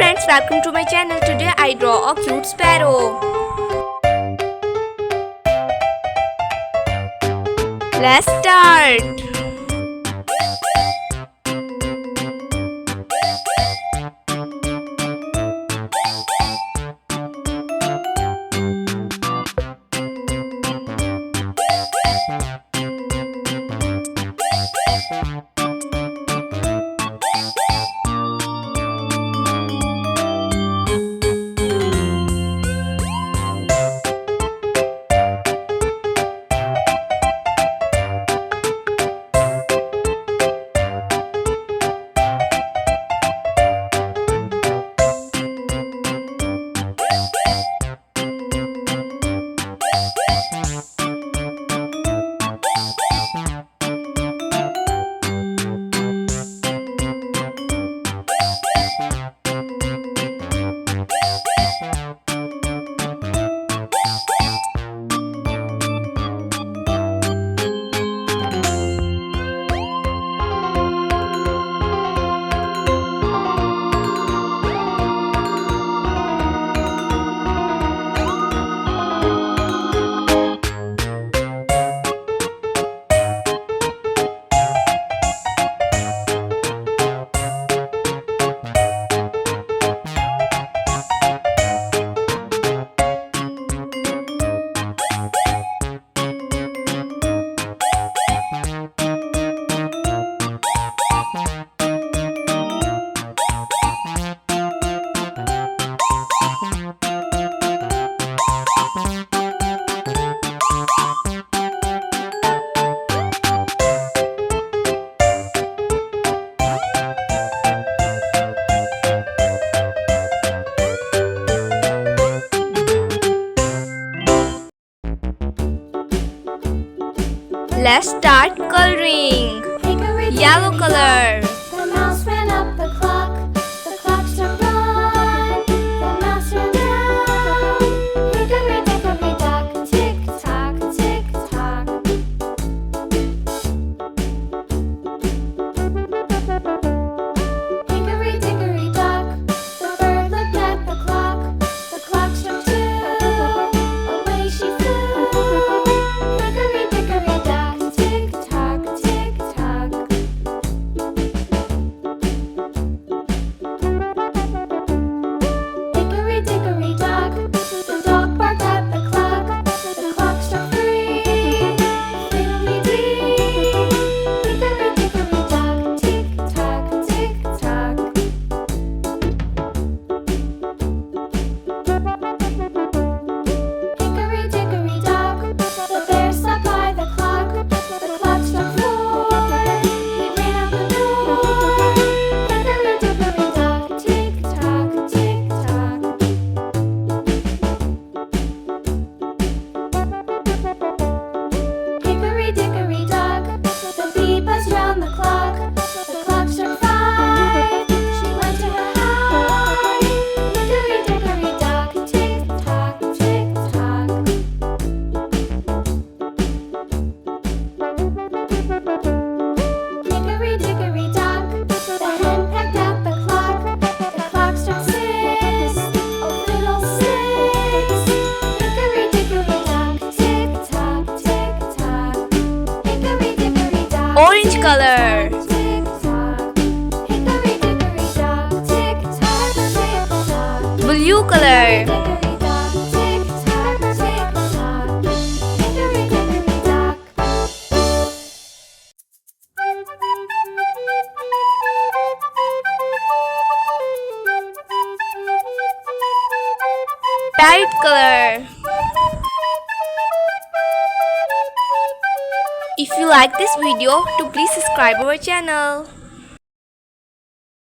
friends, welcome to my channel. Today I draw a cute sparrow. Let's start. Let's start coloring. Yellow color. The mouse ran up the clock. The clock struck one. The mouse ran down. Hickory dickory dock. Tick tock, tick tock. Hickory dickory dock. The bird looked at the clock. The clock struck two. Away she flew. Hickory dickory dock. Tick tock, tick tock. Hickory dickory dock. The dog barked at the clock. The clock struck three. Fiddly-dee. Hickory dickory dock. Tick tock, tick tock. Hickory dickory dock. The bear slept by the clock. The clock struck four. He ran out the door. Hickory dickory dock. Tick tock, tick tock. Hickory dickory dock. The bee buzzed round the clock. The clock struck five. She went to her hive. Hickory dickory dock. Tick tock, tick tock. Hickory dickory dock. The hen pecked at the clock. The clock struck six. Oh fiddlesticks. Hickory dickory dock. Tick tock, tick tock. Hickory dickory dock. Orange color. Tick tock. Hickory dickory dock. Tick tock, tick tock. Blue color. Hickory dock. Tick tock, tick tock. Hickory dickory dock. Bright color. If you like this video, please subscribe our channel.